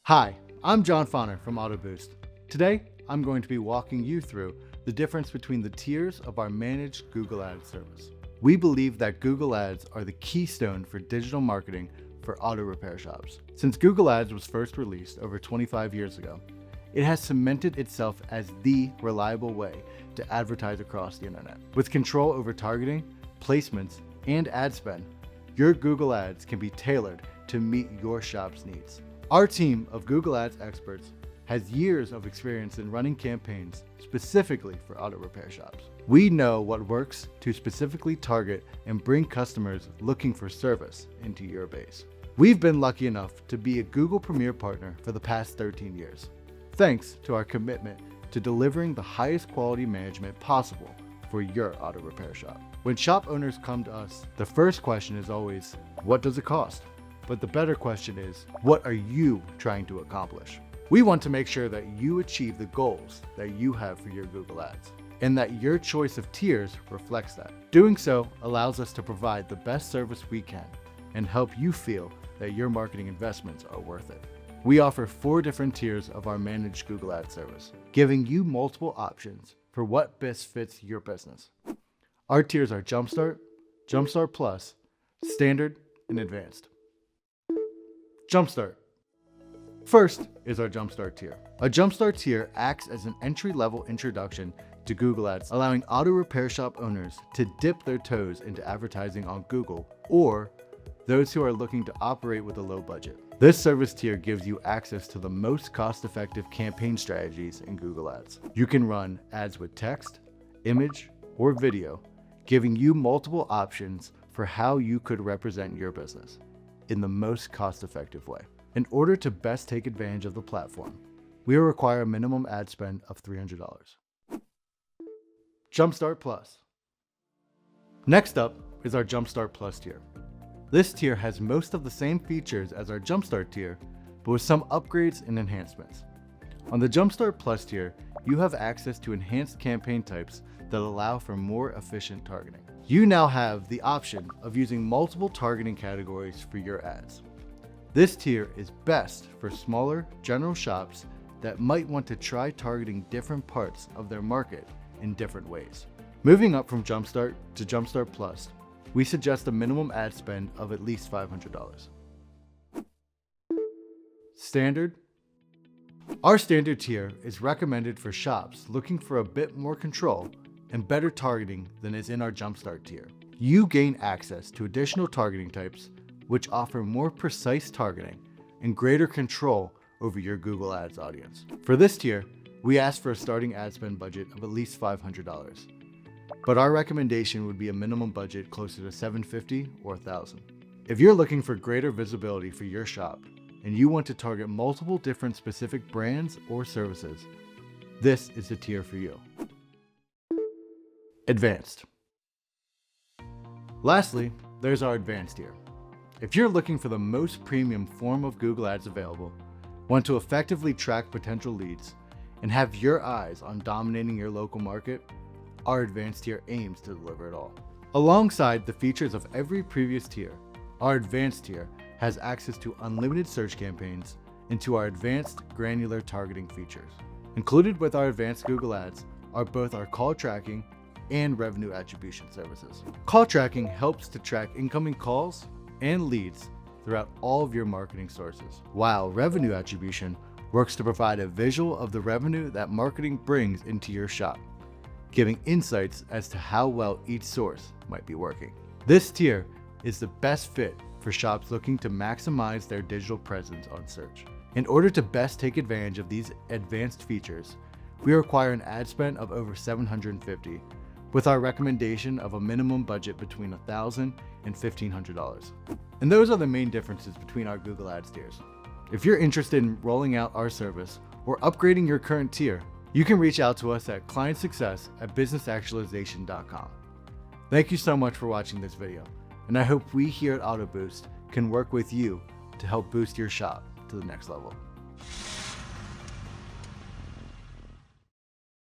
Hi, I'm John Fonner from AutoBoost. Today, I'm going to be walking you through the difference between the tiers of our managed Google Ads service. We believe that Google Ads are the keystone for digital marketing for auto repair shops. Since Google Ads was first released over 25 years ago, it has cemented itself as the reliable way to advertise across the internet. With control over targeting, placements, and ad spend, your Google Ads can be tailored to meet your shop's needs. Our team of Google Ads experts has years of experience in running campaigns specifically for auto repair shops. We know what works to specifically target and bring customers looking for service into your base. We've been lucky enough to be a Google Premier partner for the past 13 years, thanks to our commitment to delivering the highest quality management possible for your auto repair shop. When shop owners come to us, the first question is always, what does it cost? But the better question is, what are you trying to accomplish? We want to make sure that you achieve the goals that you have for your Google Ads, and that your choice of tiers reflects that. Doing so allows us to provide the best service we can and help you feel that your marketing investments are worth it. We offer 4 different tiers of our managed Google Ads service, giving you multiple options for what best fits your business. Our tiers are Jumpstart, Jumpstart Plus, Standard, and Advanced. Jumpstart. First is our Jumpstart tier. A Jumpstart tier acts as an entry-level introduction to Google Ads, allowing auto repair shop owners to dip their toes into advertising on Google, or those who are looking to operate with a low budget. This service tier gives you access to the most cost-effective campaign strategies in Google Ads. You can run ads with text, image, or video, giving you multiple options for how you could represent your business in the most cost-effective way. In order to best take advantage of the platform, we will require a minimum ad spend of $300. Jumpstart Plus. Next up is our Jumpstart Plus tier. This tier has most of the same features as our Jumpstart tier, but with some upgrades and enhancements. On the Jumpstart Plus tier, you have access to enhanced campaign types that allow for more efficient targeting. You now have the option of using multiple targeting categories for your ads. This tier is best for smaller general shops that might want to try targeting different parts of their market in different ways. Moving up from Jumpstart to Jumpstart Plus, we suggest a minimum ad spend of at least $500. Standard. Our Standard tier is recommended for shops looking for a bit more control and better targeting than is in our Jumpstart tier. You gain access to additional targeting types which offer more precise targeting and greater control over your Google Ads audience. For this tier, we ask for a starting ad spend budget of at least $500, but our recommendation would be a minimum budget closer to $750 or $1,000. If you're looking for greater visibility for your shop and you want to target multiple different specific brands or services, this is the tier for you. Advanced. Lastly, there's our Advanced tier. If you're looking for the most premium form of Google Ads available, want to effectively track potential leads, and have your eyes on dominating your local market, our Advanced tier aims to deliver it all. Alongside the features of every previous tier, our Advanced tier has access to unlimited search campaigns and to our advanced granular targeting features. Included with our Advanced Google Ads are both our call tracking and revenue attribution services. Call tracking helps to track incoming calls and leads throughout all of your marketing sources, while revenue attribution works to provide a visual of the revenue that marketing brings into your shop, giving insights as to how well each source might be working. This tier is the best fit for shops looking to maximize their digital presence on search. In order to best take advantage of these advanced features, we require an ad spend of over $750, with our recommendation of a minimum budget between $1,000 and $1,500. And those are the main differences between our Google Ads tiers. If you're interested in rolling out our service or upgrading your current tier, you can reach out to us at clientsuccess@businessactualization.com. Thank you so much for watching this video, and I hope we here at AutoBoost can work with you to help boost your shop to the next level.